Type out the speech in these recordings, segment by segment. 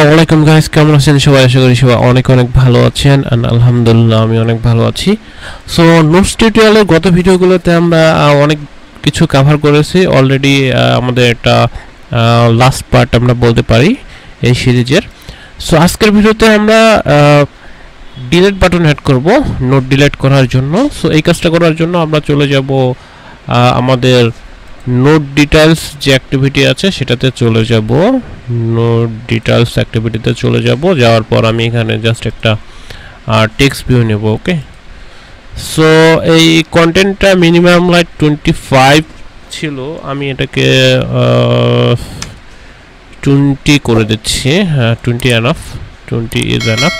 আসসালামু আলাইকুম গাইস, কেমন আছেন সবাই? আশা করি সবাই অনেক অনেক ভালো আছেন। এন্ড আলহামদুলিল্লাহ আমি অনেক ভালো আছি। সো নোটস টিউটোরিয়ালের গত ভিডিওগুলোতে আমরা অনেক কিছু কভার করেছি অলরেডি। আমাদের একটা লাস্ট পার্ট আমরা বলতে পারি এই সিরিজের। সো আজকের ভিডিওতে আমরা ডিলিট বাটন অ্যাড করব নোট ডিলিট করার জন্য। সো এই কাজটা করার জন্য আমরা চলে যাব আমাদের নোট ডিটেইলস যে অ্যাক্টিভিটি আছে সেটাতে চলে যাব। নোট ডিটেইলস অ্যাক্টিভিটিতে চলে যাব। যাওয়ার পর আমি এখানে জাস্ট একটা টেক্সট ভিউ নেব। ওকে, সো এই কন্টেন্টটা মিনিমাম লাইক 25 ছিল, আমি এটাকে 20 করে দিচ্ছি। হ্যাঁ, 20 এনাফ, 20 ইজ এনাফ।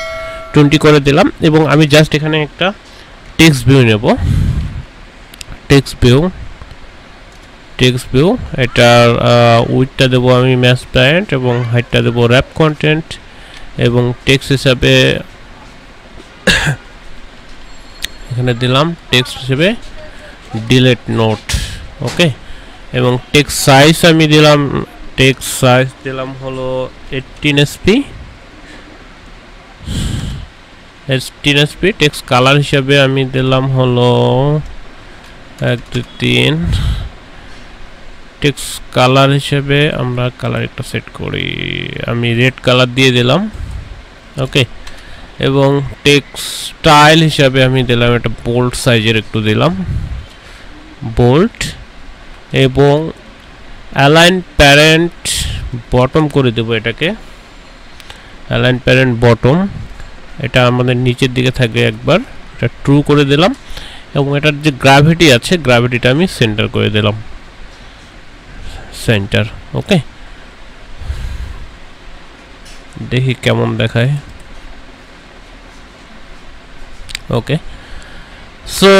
20 করে দিলাম এবং আমি জাস্ট এখানে একটা টেক্সট ভিউ নেব। টেক্সট ভিউ এটার উইডথটা দেবো আমি ম্যাচ প্যারেন্ট এবং হাইটটা দেবো র্যাপ কন্টেন্ট এবং টেক্সট হিসাবে এখানে দিলাম টেক্সট হিসেবে ডিলিট নোট। ওকে, এবং টেক্সট সাইজ আমি দিলাম, টেক্সট সাইজ দিলাম হলো 18 SP। টেক্সট কালার হিসাবে আমি দিলাম হলো 1 2 3। টেক্সট কালার হিসেবে আমরা কালার একটা সেট করি, আমি রেড কালার দিয়ে দিলাম। ওকে, এবং টেক্সট স্টাইল হিসাবে আমি দিলাম একটা বোল্ড সাইজের একটু দিলাম বোল্ড, এবং অ্যালাইন প্যারেন্ট বটম করে দেব এটাকে। অ্যালাইন প্যারেন্ট বটম এটা আমাদের নিচের দিকে থাকবে, একবার এটা ট্রু করে দিলাম এবং এটার যে গ্র্যাভিটি আছে গ্র্যাভিটিটা আমি সেন্টার করে দিলাম, সেন্টার। ওকে, দেখি কেমন দেখায়। ওকে, সো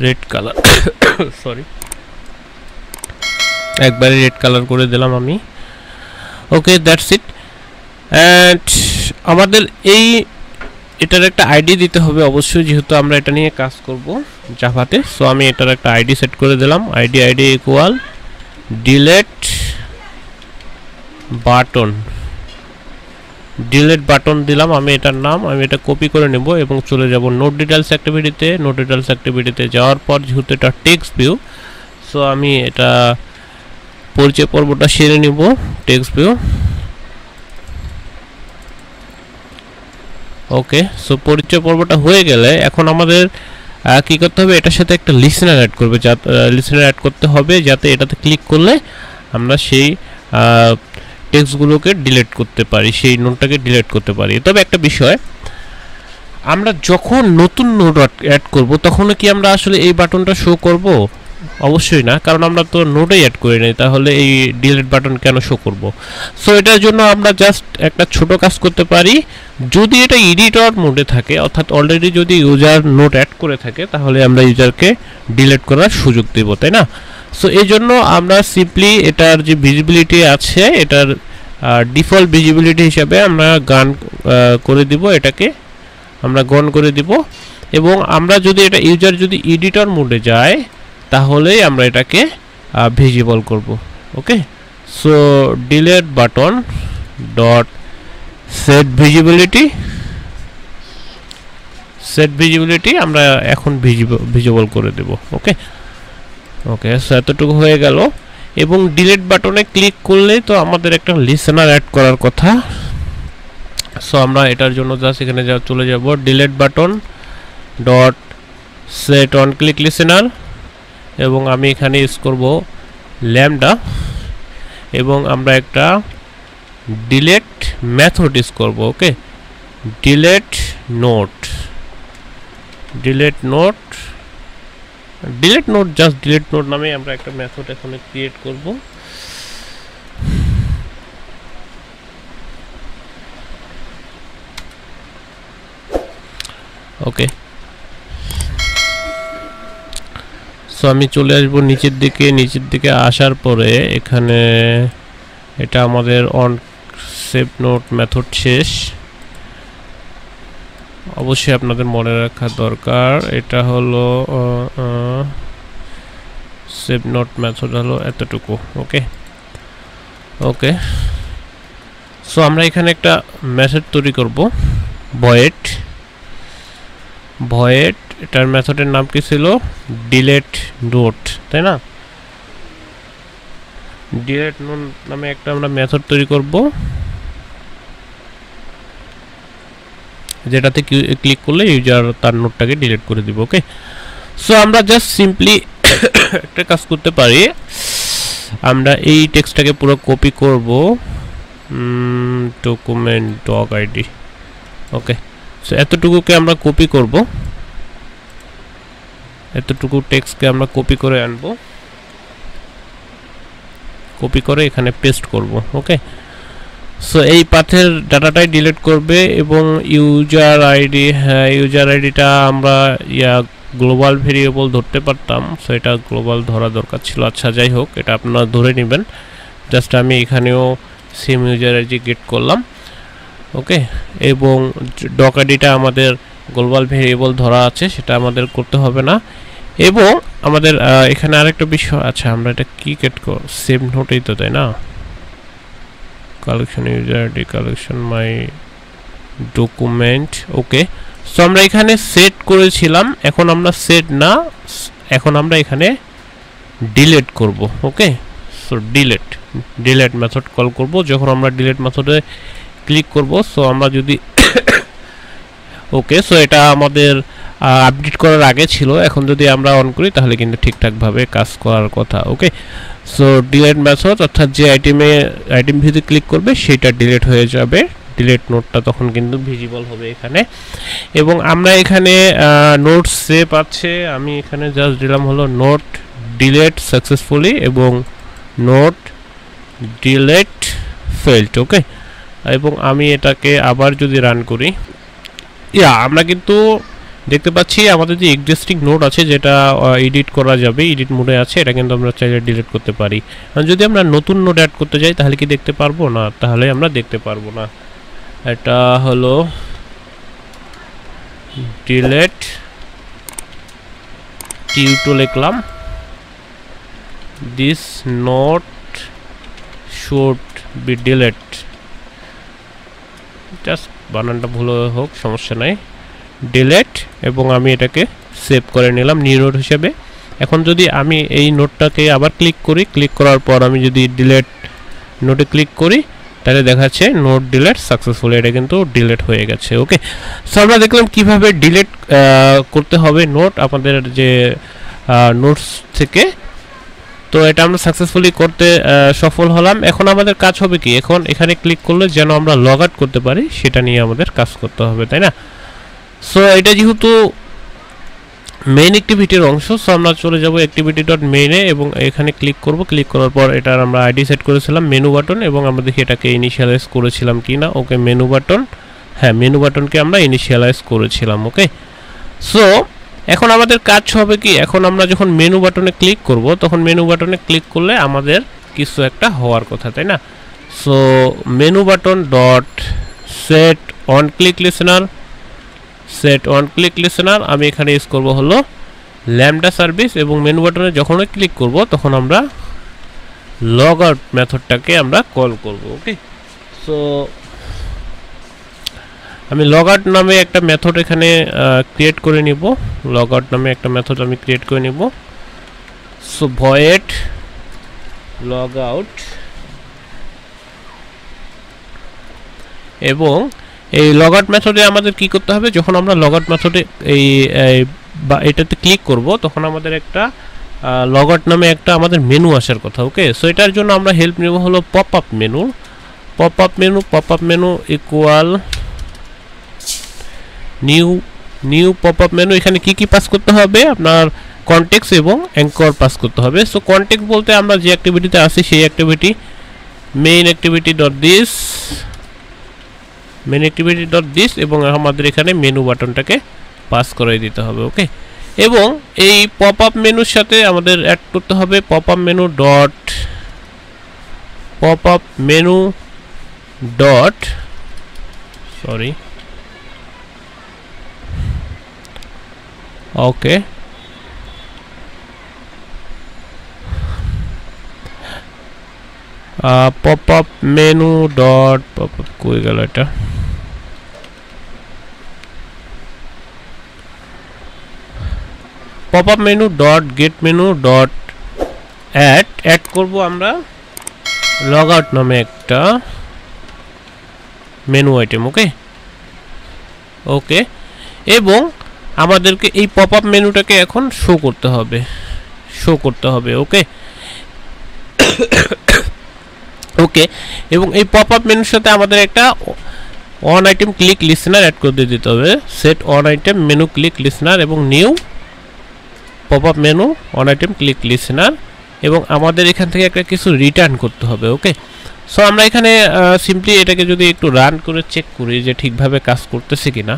রেড কালার সরি, একবারে রেড কালার করে দিলাম আমি। ওকে, দ্যাটস ইট। অ্যান্ড আমাদের এটার একটা আইডি দিতে হবে অবশ্যই, যেহেতু আমরা এটা নিয়ে কাজ করব জাভাতে। সো আমি এটার একটা আইডি সেট করে দিলাম। আইডি ইকুয়াল ডিলিট বাটন দিলাম আমি এটার নাম। আমি এটা কপি করে নেব এবং চলে যাব নোট ডিটেইলস অ্যাক্টিভিটিতে। নোট ডিটেইলস অ্যাক্টিভিটিতে যাওয়ার পর যেহেতু এটা টেক্সট ভিউ, সো আমি এটা পরিচয় পর্বটা সেরে নেব। Text view. ওকে, সো পরিচয় পর্বটা হয়ে গেলে এখন আমাদের কি করতে হবে, এটার সাথে একটা লিসেনার অ্যাড করবে। লিসেনার অ্যাড করতে হবে যাতে এটাতে ক্লিক করলে আমরা সেই টেক্সটগুলোকে ডিলিট করতে পারি, সেই নোটটাকে ডিলিট করতে পারি। তবে একটা বিষয়, আমরা যখন নতুন নোট অ্যাড করব তখনও কি আমরা আসলে এই বাটনটা শো করব? অবশ্যই না, কারণ আমরা তো নোটেই অ্যাড করে নিই, তাহলে এই ডিলিট বাটন কেন শো করব? সো এটার জন্য আমরা জাস্ট একটা ছোট কাজ করতে পারি। যদি এটা এডিটর মোডে থাকে, অর্থাৎ অলরেডি যদি ইউজার নোট অ্যাড করে থাকে, তাহলে আমরা ইউজারকে ডিলিট করার সুযোগ দেব, তাই না? সো এই জন্য আমরা সিম্পলি এটার যে ভিজিবিলিটি আছে এটার ডিফল্ট ভিজিবিলিটি হিসাবে আমরা গান করে দিব, এটাকে আমরা গন করে দিব। এবং আমরা যদি এটা ইউজার যদি এডিটর মোডে যায় তাহলেই আমরা এটাকে ভিজিবল করব। Okay, so delete button dot set visibility আমরা এখন ভিজিবল করে দেব। ওকে, সো এতটুকু হয়ে গেল। এবং ডিলিট বাটনে ক্লিক করলেই তো আমাদের একটা লিসেনার অ্যাড করার কথা। সো আমরা এটার জন্য জাস্ট এখানে চলে যাব delete button dot set on click listener, এবং আমি এখানে ইউজ করব ল্যামডা, এবং আমরা একটা ডিলিট মেথড ইউজ করব। Okay, delete note just delete note নামে আমরা একটা মেথড এখানে ক্রিয়েট করব। ওকে, সো আমি চলে আসবো নিচের দিকে আসার পরে এখানে এটা আমাদের অন সেভ নোট মেথড শেষ। অবশ্যই আপনাদের মনে রাখা দরকার, এটা হলো সেভ নোট মেথড হলো এতটুকু। ওকে, সো আমরা এখানে একটা মেথড তৈরি করব ভয়েড এটার মেথডের নাম কি ছিল ডিলেট নোট তাই না ডিলেট নোট নামে একটা আমরা মেথড তৈরি করব যেটাতে ক্লিক করলে ইউজার তার নোটটাকে ডিলিট করে দিব ওকে সো আমরা জাস্ট সিম্পলি একটা কাজ করতে পারি আমরা এই টেক্সটটাকে পুরো কপি করব document doc ID okay so এতটুকুকে আমরা কপি করব এতটুকু টেক্সটকে আমরা কপি করে আনবো কপি করে এখানে পেস্ট করব ওকে সো এই পাথের ডাটাটাই ডিলিট করবে এবং ইউজার আইডি হ্যাঁ ইউজার আইডিটা আমরা গ্লোবাল ভেরিয়েবল ধরতে পারতাম সো এটা গ্লোবাল ধরা দরকার ছিল আচ্ছা যাই হোক এটা আপনারা ধরে নেবেন জাস্ট আমি এখানেও সেম ইউজার আইডি গেট করলাম ওকে এবং ডক আইডিটা আমাদের গ্লোবাল ভেরিয়েবল ধরা আছে সেটা আমাদের করতে হবে না এবং আমাদের এখানে আরেকটা বিষয় আচ্ছা আমরা এটা কি গেট করব সেভ নোটই তো তাই না কালেকশন ইউজার আইডি কালেকশন মাই ডকুমেন্ট ওকে সো আমরা এখানে সেট করেছিলাম এখন আমরা সেট না এখন আমরা এখানে ডিলিট করব okay so delete method call করব যখন আমরা ডিলিট মেথডে ক্লিক করব সো আমরা যদি ওকে সো এটা আমাদের আপডেট করার আগে ছিল এখন যদি আমরা অন করি তাহলে কিন্তু ঠিকঠাক ভাবে কাজ করার কথা ওকে সো ডিলিট মেথড অর্থাৎ যে আইটেম ভিউতে ক্লিক করবে সেটা ডিলিট হয়ে যাবে ডিলিট নোটটা তখন কিন্তু ভিজিবল হবে এখানে এবং আমরা এখানে নোট সেভ আছে আমি এখানে জাস্ট দিলাম হলো নোট ডিলিট সাকসেসফুলি এবং নোট ডিলিট ফেইলড ওকে এবং আমি এটাকে আবার যদি রান করি আমরা কিন্তু দেখতে পাচ্ছি আমাদের যে এক্সিস্টিং নোট আছে যেটা এডিট করা যাবে এডিট মোডে আছে এটা কিন্তু আমরা চাইলে ডিলিট করতে পারি আর যদি আমরা নতুন নোট অ্যাড করতে যাই তাহলে কি দেখতে পারবো না তাহলে আমরা দেখতে পারবো না এটা হলো ডিলিট টিউটো লিখলাম this note should be delete just বানানটা ভুল হোক সমস্যা নাই ডিলিট এবং আমি এটাকে সেভ করে নিলাম নিউ নোট হিসেবে এখন যদি আমি এই নোটটাকে আবার ক্লিক করি ক্লিক করার পর আমি যদি ডিলিট নোটে ক্লিক করি তাহলে দেখাচ্ছে নোট ডিলিট সাকসেসফুল এটা কিন্তু ডিলিট হয়ে গেছে ওকে সো আমরা দেখলাম কিভাবে ডিলিট করতে হবে নোট আমাদের যে নোটস থেকে তো এটা আমরা সাকসেসফুলি করতে সফল হলাম এখন আমাদের কাজ হবে কি এখন এখানে ক্লিক করলে যেন আমরা লগ আউট করতে পারি সেটা নিয়ে আমাদের কাজ করতে হবে তাই না সো এটা যেহেতু মেইন অ্যাক্টিভিটির অংশ সো আমরা চলে যাব activity.main এ এবং এখানে ক্লিক করব ক্লিক করার পর এটার আমরা আইডি সেট করেছিলাম মেনু বাটন এবং আমরা দেখি এটাকে ইনিশিয়ালাইজ করেছিলাম কিনা ওকে মেনু বাটন হ্যাঁ মেনু বাটনকে আমরা ইনিশিয়ালাইজ করেছিলাম ওকে সো এখন আমাদের কাজ হবে কি এখন আমরা যখন মেনু বাটনে ক্লিক করব তখন মেনু বাটনে ক্লিক করলে আমাদের কিছু একটা হওয়ার কথা তাই না so menu button dot set on click listener আমি এখানে ইউজ করব হলো ল্যামডা সার্ভিস এবং মেনু বাটনে যখনই ক্লিক করব তখন আমরা লগ আউট মেথডটাকে আমরা কল করব ওকে সো আমি লগ আউট নামে একটা মেথড এখানে ক্রিয়েট করে নিব লগ আউট নামে একটা মেথড আমি ক্রিয়েট করে নিব সো ভয়েড লগ আউট এবং এই লগ আউট মেথডে আমাদের কি করতে হবে যখন আমরা লগ আউট মেথডে এই এটাতে ক্লিক করব তখন আমাদের একটা লগ আউট নামে একটা আমাদের মেনু আসার কথা ওকে সো এটার জন্য আমরা হেল্প নেব হলো pop up menu equal new pop up menu এখানে কি পাস করতে হবে আপনার কনটেক্সট এবং অ্যাঙ্কর পাস করতে হবে সো কনটেক্সট বলতে আমরা যে অ্যাক্টিভিটিতে আছি সেই activity main activity dot this এবং আমাদের এখানে মেনু বাটনটাকে পাস করে দিতে হবে ওকে এবং এই পপ আপ মেনুর সাথে আমাদের অ্যাড করতে হবে pop up menu dot sorry okay pop up menu dot pop up কই গেল এটা pop up menu dot get menu dot add করব আমরা লগ আউট নামে একটা মেনু আইটেম ওকে ওকে এবং আমাদেরকে এই পপ আপ মেনুটাকে এখন শো করতে হবে ওকে ওকে এবং এই পপ আপ মেনুর সাথে আমাদের একটা on item click listener add করে দিতে হবে set on item menu click listener এবং new pop up menu on item click listener এবং আমাদের এখান থেকে একটা কিছু রিটার্ন করতে হবে ওকে সো আমরা এখানে সিম্পলি এটাকে যদি একটু রান করে চেক করি যে ঠিকভাবে কাজ করতেছে কিনা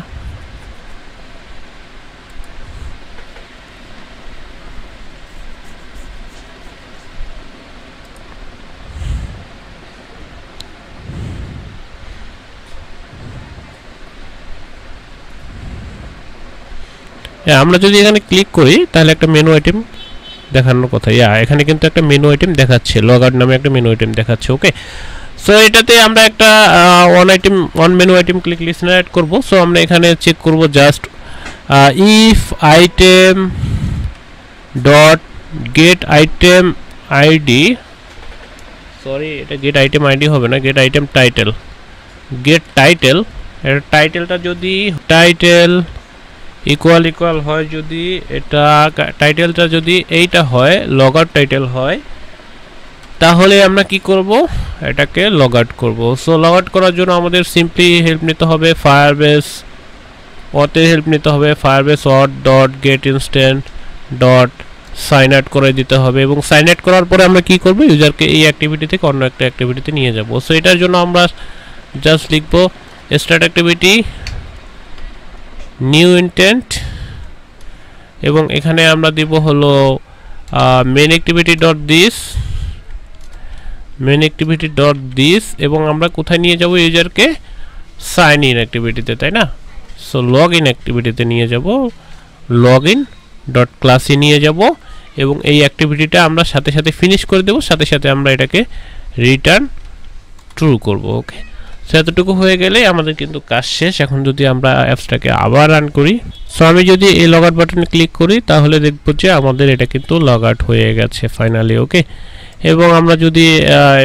আমরা যদি এখানে ক্লিক করি তাহলে একটা মেনু আইটেম দেখানোর কথা এখানে কিন্তু একটা মেনু আইটেম দেখাচ্ছে লগ আউট নামে একটা মেনু আইটেম দেখাচ্ছে ওকে সো এটাতে আমরা একটা on menu item click listener add করব সো আমরা এখানে চেক করব just if item dot get item ID sorry এটা গেট আইটেম আইডি হবে না get item title get title এর টাইটেলটা যদি টাইটেল ইকুয়াল হয় যদি এটা টাইটেলটা যদি এইটা হয় লগ আউট টাইটেল হয় তাহলে আমরা কি করব এটাকে লগ আউট করব সো লগ আউট করার জন্য আমাদের সিম্পলি হেল্প নিতে হবে ফায়ারবেস ওতে হেল্প নিতে হবে Firebase auth dot get instance dot sign out করে দিতে হবে এবং সাইন আউট করার পরে আমরা কি করব ইউজারকে এই অ্যাক্টিভিটি থেকে অন্য একটা অ্যাক্টিভিটিতে নিয়ে যাব সো এটার জন্য আমরা জাস্ট লিখব স্টার্ট অ্যাক্টিভিটি নিউ ইনটেন্ট এবং এখানে আমরা দিব হলো মেন অ্যাক্টিভিটি ডট দিস এবং আমরা কোথায় নিয়ে যাব ইউজারকে সাইন ইন অ্যাক্টিভিটিতে তাই না সো লগ ইন অ্যাক্টিভিটিতে নিয়ে যাব লগ ইন ডট ক্লাসে নিয়ে যাব এবং এই অ্যাক্টিভিটিটা আমরা সাথে সাথে ফিনিশ করে দেব সাথে সাথে আমরা এটাকে রিটার্ন ট্রু করব ওকে সেতটুকু হয়ে গেলে আমাদের কিন্তু কাজ শেষ এখন যদি আমরা অ্যাপসটাকে আবার রান করি সো আমি যদি এই লগ আউট বাটনে ক্লিক করি তাহলে দেখব যে আমাদের এটা কিন্তু লগ আউট হয়ে গেছে ফাইনালি ওকে এবং আমরা যদি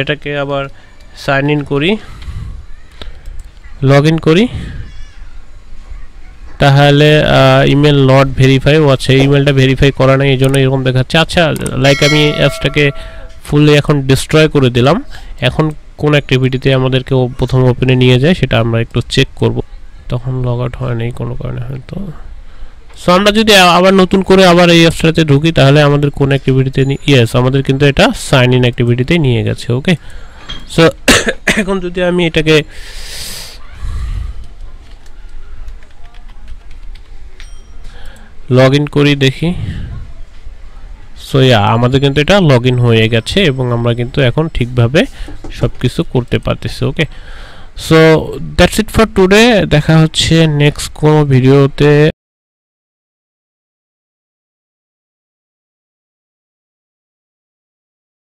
এটাকে আবার সাইন ইন করি লগ ইন করি তাহলে ইমেল নট ভেরিফাই আচ্ছা ইমেলটা ভেরিফাই করা নাই এইজন্য এরকম দেখাচ্ছে আচ্ছা লাইক আমি অ্যাপসটাকে ফুললি এখন ডিস্ট্রয় করে দিলাম এখন কোন অ্যাক্টিভিটিতে আমাদেরকে প্রথম ওপেনে নিয়ে যায় সেটা আমরা একটু চেক করব তখন লগ আউট হয় নাই কোনো কারণে হয়তো সো আমরা যদি আবার নতুন করে আবার এই অ্যাপসটাতে ঢুকি তাহলে আমাদের কোন অ্যাক্টিভিটিতে ইয়েস আমাদের কিন্তু এটা সাইন ইন অ্যাক্টিভিটিতে নিয়ে গেছে ওকে সো এখন যদি আমি এটাকে লগ ইন করি দেখি সো আমাদের কিন্তু এটা লগ ইন হয়ে গেছে এবং আমরা কিন্তু এখন ঠিকভাবে সবকিছু করতে পারতেছি okay so that's it for today দেখা হচ্ছে নেক্সট কোনো ভিডিওতে